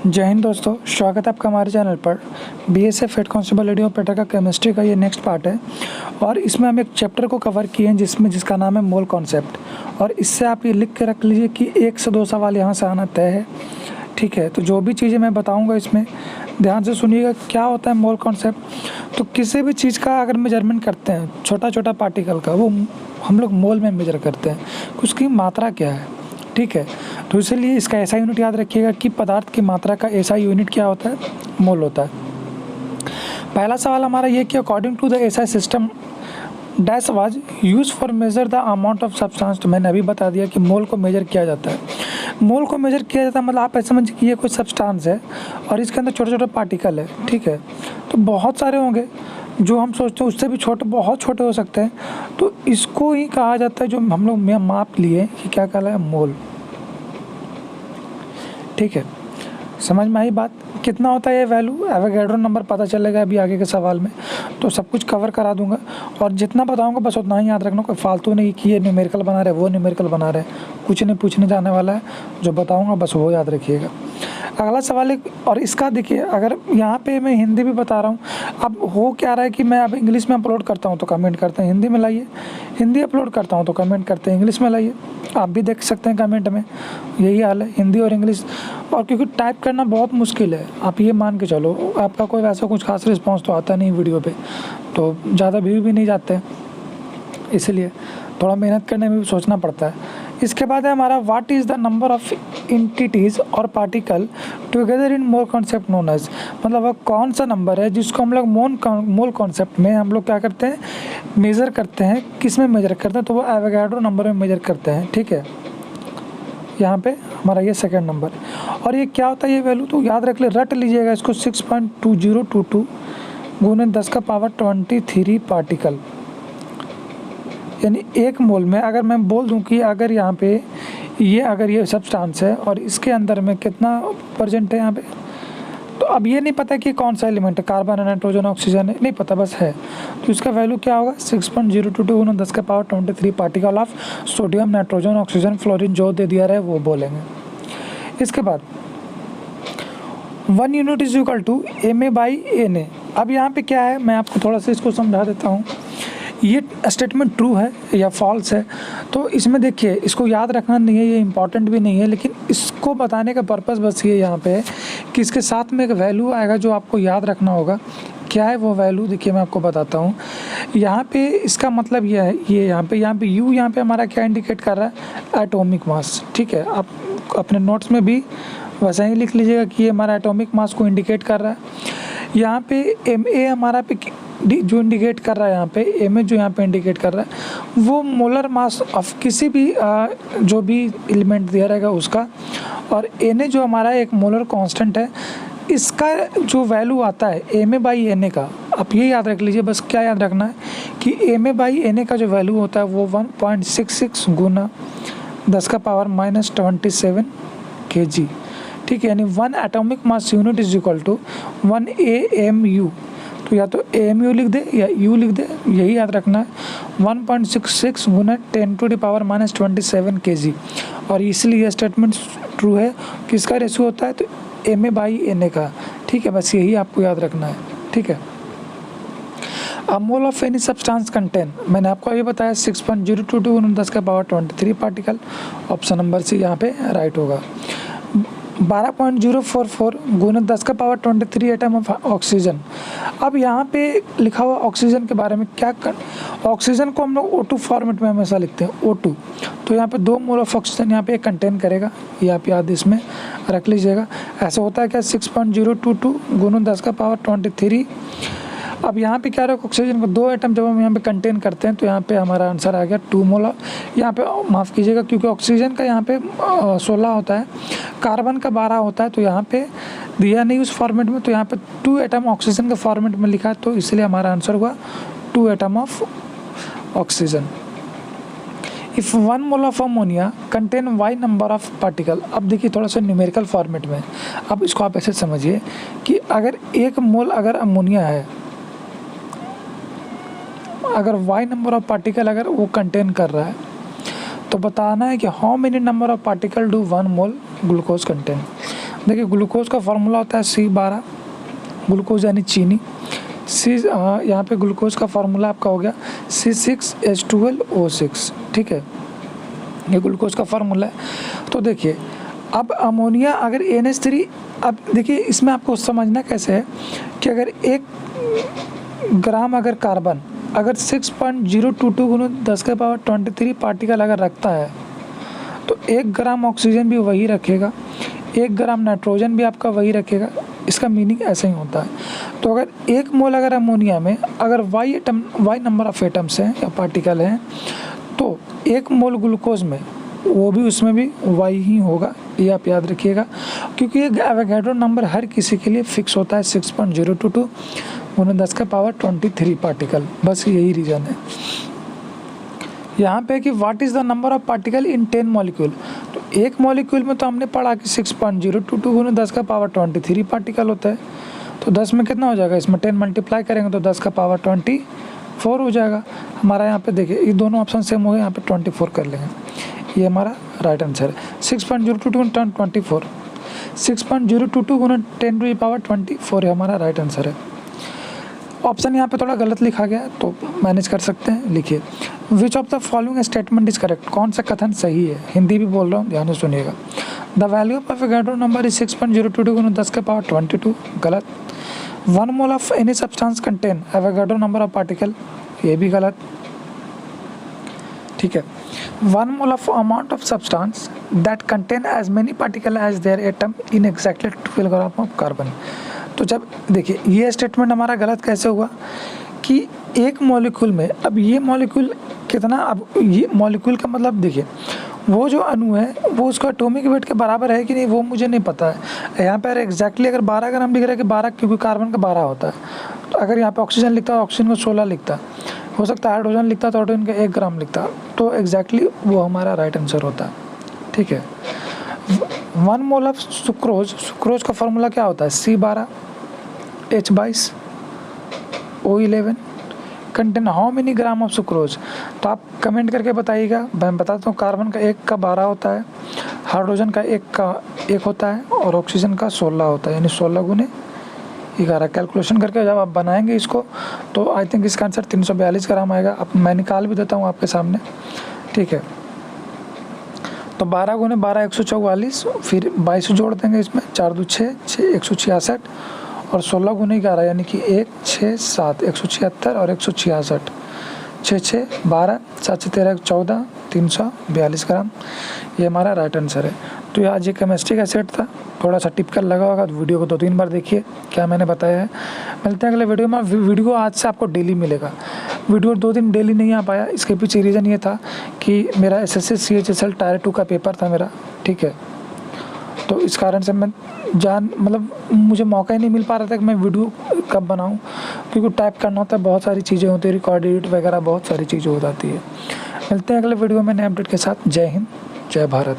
जय हिंद दोस्तों, स्वागत है आपका हमारे चैनल पर। BSF head constable radio operator का केमिस्ट्री का ये नेक्स्ट पार्ट है और इसमें हम एक चैप्टर को कवर किए हैं जिसका नाम है मोल कॉन्सेप्ट। और इससे आप ये लिख के रख लीजिए कि 1 से 2 सवाल यहाँ से आना तय है। ठीक है, तो जो भी चीज़ें मैं बताऊँगा इसमें ध्यान से सुनिएगा। क्या होता है मोल कॉन्सेप्ट? तो किसी भी चीज़ का अगर मेजरमेंट करते हैं, छोटा छोटा पार्टिकल का, वो हम लोग मोल में मेजर करते हैं। उसकी मात्रा क्या है, ठीक है। तो इसलिए इसका ऐसा यूनिट याद रखिएगा कि पदार्थ की मात्रा का ऐसा यूनिट क्या होता है, मोल होता है। पहला सवाल हमारा ये कि according to the SI system dash was use for measure the amount of substance. तो मैंने अभी बता दिया कि मोल को मेजर किया जाता है। मोल को मेजर किया जाता है मतलब आप ऐसे समझिए कि ये कोई सब्सटेंस है और इसके अंदर छोटे छोटे पार्टिकल है, ठीक है। तो बहुत सारे होंगे, जो हम सोचते हैं उससे भी छोटे, बहुत छोटे हो सकते हैं। तो इसको ही कहा जाता है, जो हम लोग माप लिए कि क्या कहला है, मोल। ठीक है, समझ में आई बात? कितना होता है ये वैल्यू? एवोगैड्रो नंबर पता चलेगा अभी आगे के सवाल में, तो सब कुछ कवर करा दूंगा। और जितना बताऊंगा बस उतना ही याद रखना, कोई फालतू नहीं कि ये न्यूमेरिकल बना रहे वो न्यूमेरिकल बना रहे, कुछ नहीं पूछने जाने वाला है। जो बताऊंगा बस वो याद रखिएगा। अगला सवाल है, और इसका देखिए, अगर यहाँ पे मैं हिंदी भी बता रहा हूँ, अब हो क्या रहा है कि मैं अब इंग्लिश में अपलोड करता हूँ तो कमेंट करते हैं हिंदी में लाइए, हिंदी अपलोड करता हूँ तो कमेंट करते हैं इंग्लिश में लाइए। आप भी देख सकते हैं कमेंट में, यही हाल है, हिंदी और इंग्लिश। और क्योंकि टाइप करना बहुत मुश्किल है, आप ये मान के चलो, आपका कोई वैसा कुछ खास रिस्पॉन्स तो आता नहीं वीडियो पे, तो ज़्यादा व्यू भी नहीं जाते हैं, इसलिए थोड़ा मेहनत करने में भी सोचना पड़ता है। इसके बाद है हमारा what is the number of entities और particle together in mole concept known as. मतलब वह कौन सा नंबर है जिसको हम लोग मोल कॉन्सेप्ट में हम लोग क्या करते हैं, मेज़र करते हैं। किस में मेज़र करते हैं? तो वो एवोगैड्रो नंबर में मेज़र करते हैं, ठीक है। यहाँ पे हमारा ये सेकंड नंबर। और ये क्या होता है ये वैल्यू? तो याद रख ले, रट लीजिएगा इसको, 6.2022 गुने 10 का पावर 23 पार्टिकल। यानी 1 मोल में अगर मैं बोल दूं कि अगर यहाँ पे अगर ये सब्सटेंस है और इसके अंदर में कितना परसेंट है यहाँ पे, तो अब ये नहीं पता कि कौन सा एलिमेंट है, कार्बन है, नाइट्रोजन, ऑक्सीजन है, नहीं पता, बस है। तो इसका वैल्यू क्या होगा? 6.022 गुना 10 का power 23 particle of sodium, nitrogen, oxygen, fluorine, जो दे दिया रहे वो बोलेंगे। इसके बाद 1 unit is equal to Ma/Na। अब यहाँ पे क्या है, मैं आपको थोड़ा सा इसको समझा देता हूँ। ये स्टेटमेंट ट्रू है या फॉल्स है, तो इसमें देखिए, इसको याद रखना नहीं है, ये इंपॉर्टेंट भी नहीं है, लेकिन इसको बताने का पर्पस बस ये यहाँ पे है कि इसके साथ में एक वैल्यू आएगा जो आपको याद रखना होगा। क्या है वो वैल्यू? देखिए मैं आपको बताता हूँ। यहाँ पे इसका मतलब ये है, ये यहाँ पे यू यहाँ पे हमारा क्या इंडिकेट कर रहा है? एटॉमिक मास, ठीक है। आप अपने नोट्स में भी वैसा ही लिख लीजिएगा कि ये हमारा एटॉमिक मास को इंडिकेट कर रहा है। यहाँ पे Ma हमारा पे जो इंडिकेट कर रहा है, यहाँ पे Ma जो यहाँ पे इंडिकेट कर रहा है वो मोलर मास ऑफ किसी भी जो भी एलिमेंट दिया रहेगा उसका। और Na जो हमारा एक मोलर कांस्टेंट है, इसका जो वैल्यू आता है Ma/Na का, आप ये याद रख लीजिए। बस क्या याद रखना है कि Ma/Na का जो वैल्यू होता है वो 1.66 गुना 10 का पावर -27 kg, ठीक है। यानी 1 atomic mass unit is equal to 1 AMU। तो या तो AMU लिख दे या U लिख दे, यही याद रखना है। 1.66 गुना 10 टू द पावर -27 kg। और इसलिए यह स्टेटमेंट ट्रू है। किसका रेशियो होता है? तो Ma/Na का, ठीक है। बस यही आपको याद रखना है, ठीक है। A mole of any substance contain, मैंने आपको अभी बताया 6.022 गुना 10 का power 23 particle. Option number C यहाँ पे राइट होगा। 12.044 गुना 10 का पावर 23 एटम ऑफ ऑक्सीजन। अब यहाँ पे लिखा हुआ ऑक्सीजन के बारे में क्या ऑक्सीजन को हम लोग O2 फॉर्मेट में हमेशा लिखते हैं, O2। तो यहाँ पे 2 मोल ऑफ ऑक्सीजन यहाँ पे कंटेन करेगा, ये आप याद इसमें रख लीजिएगा। ऐसा होता है क्या? 6.022 गुना 10 का पावर 23। अब यहाँ पे क्या रहा है, ऑक्सीजन को 2 एटम जब हम यहाँ पे कंटेन करते हैं तो यहाँ पे हमारा आंसर आ गया 2 मोल। यहाँ पे माफ़ कीजिएगा, क्योंकि ऑक्सीजन का यहाँ पे 16 होता है, कार्बन का 12 होता है, तो यहाँ पे दिया नहीं उस फॉर्मेट में, तो यहाँ पे 2 एटम ऑक्सीजन के फॉर्मेट में लिखा है, तो इसलिए हमारा आंसर हुआ 2 atom of oxygen. If 1 mole of ammonia contain y number of particle. अब देखिए थोड़ा सा न्यूमेरिकल फॉर्मेट में, अब इसको आप ऐसे समझिए कि अगर 1 मोल अगर अमोनिया है, अगर y नंबर ऑफ पार्टिकल अगर वो कंटेन कर रहा है, तो बताना है कि how many number of particle do 1 mole glucose contain. देखिए ग्लूकोज का फार्मूला होता है C12, ग्लूकोज यानी चीनी। यहाँ पे ग्लूकोज का फार्मूला आपका हो गया C6H12O6, ठीक है, ये ग्लूकोज का फार्मूला है। तो देखिए अब अमोनिया अगर NH3, अब देखिए इसमें आपको समझना कैसे है कि अगर 1 ग्राम अगर कार्बन अगर 6.022 × 10⁻23 पार्टिकल अगर रखता है तो 1 ग्राम ऑक्सीजन भी वही रखेगा, 1 ग्राम नाइट्रोजन भी आपका वही रखेगा। इसका मीनिंग ऐसे ही होता है। तो अगर 1 मोल अगर अमोनिया में अगर y नंबर ऑफ एटम्स हैं या पार्टिकल हैं, तो 1 मोल ग्लूकोज में वो भी उसमें भी y ही होगा, ये आप याद रखिएगा, क्योंकि ये एवोगैड्रो नंबर हर किसी के लिए फिक्स होता है 6.022 × 10⁻23 पार्टिकल, बस यही रीज़न है। यहाँ पे कि what is the number of particle in 10 molecule, तो 1 मॉलिक्यूल में तो हमने पढ़ा कि 6.022 × 10⁻23 पार्टिकल होता है। तो 10 में कितना हो जाएगा, इसमें 10 मल्टीप्लाई करेंगे तो 10⁻24 हो जाएगा हमारा। यहाँ पे देखिए ये दोनों ऑप्शन सेम हो गए, यहाँ पे 24 कर लेंगे, ये हमारा राइट आंसर है। 6.022 × 10⁻24, 6.022 × 10⁻24 है हमारा राइट आंसर है। ऑप्शन यहाँ पे थोड़ा गलत लिखा गया तो मैनेज कर सकते हैं, लिखिए which of the following statement is correct, कौन सा कथन सही है। हिंदी भी बोल रहा हूँ, ध्यान से सुनिएगा। The value of Avogadro number is 6.022 × 10⁻22, गलत। 1 mole of any substance contain Avogadro number of particle, ये भी गलत, ठीक है। 1 mole of amount of substance that contain as many particle as there atom in exactly 12 gram of carbon. तो जब देखिए ये स्टेटमेंट हमारा गलत कैसे हुआ कि 1 मॉलिक्यूल में, अब ये मॉलिक्यूल कितना, अब ये मॉलिक्यूल का मतलब देखिए वो जो अणु है वो उसका एटॉमिक वेट के बराबर है कि नहीं वो मुझे नहीं पता है। यहाँ पर एग्जैक्टली अगर 12 ग्राम लिख रहा है कि 12, क्योंकि कार्बन का 12 होता है, तो अगर यहाँ पे ऑक्सीजन लिखता है ऑक्सीजन को 16 लिखता, हो सकता है हाइड्रोजन लिखता तो हाइड्रोजन का 1 ग्राम लिखता, तो एग्जैक्टली वो हमारा राइट आंसर होता है, ठीक है। 1 मोल ऑफ सुक्रोज, सुक्रोज का फॉर्मूला क्या होता है, C12H22O11 contain how many gram of sucrose. तो आप कमेंट करके बताइएगा, मैं बताता हूँ। कार्बन का 1 का 12 होता है, हाइड्रोजन का 1 होता है और ऑक्सीजन का 16 होता है, यानी 16 × 11। कैलकुलेशन करके जब आप बनाएंगे इसको तो आई थिंक इसका आंसर 342 ग्राम आएगा। अब मैं निकाल भी देता हूँ आपके सामने, ठीक है। तो 12 × 12 144, फिर 22 जोड़ देंगे इसमें, 4 2 6 166 और 16 × 11 यानी कि 1 6 7 176 और 166, 6 6 12 7 13 14 342 ग्राम, ये हमारा राइट आंसर है। तो ये आज ये केमिस्ट्री का सेट था, थोड़ा सा टिपिकल लगा होगा तो वीडियो को 2-3 बार देखिए क्या मैंने बताया है। मिलते हैं अगले वीडियो में। वीडियो आज से आपको डेली मिलेगा, वीडियो 2 दिन डेली नहीं आ पाया, इसके पीछे रीज़न ये था कि मेरा SSC CHSL टायर 2 का पेपर था मेरा, ठीक है। तो इस कारण से मैं मतलब मुझे मौका ही नहीं मिल पा रहा था कि मैं वीडियो कब बनाऊं, क्योंकि टाइप करना होता है, बहुत सारी चीज़ें होती है, रिकॉर्ड एडिट वगैरह बहुत सारी चीज़ें हो जाती है। मिलते हैं अगले वीडियो में नए अपडेट के साथ। जय हिंद, जय भारत।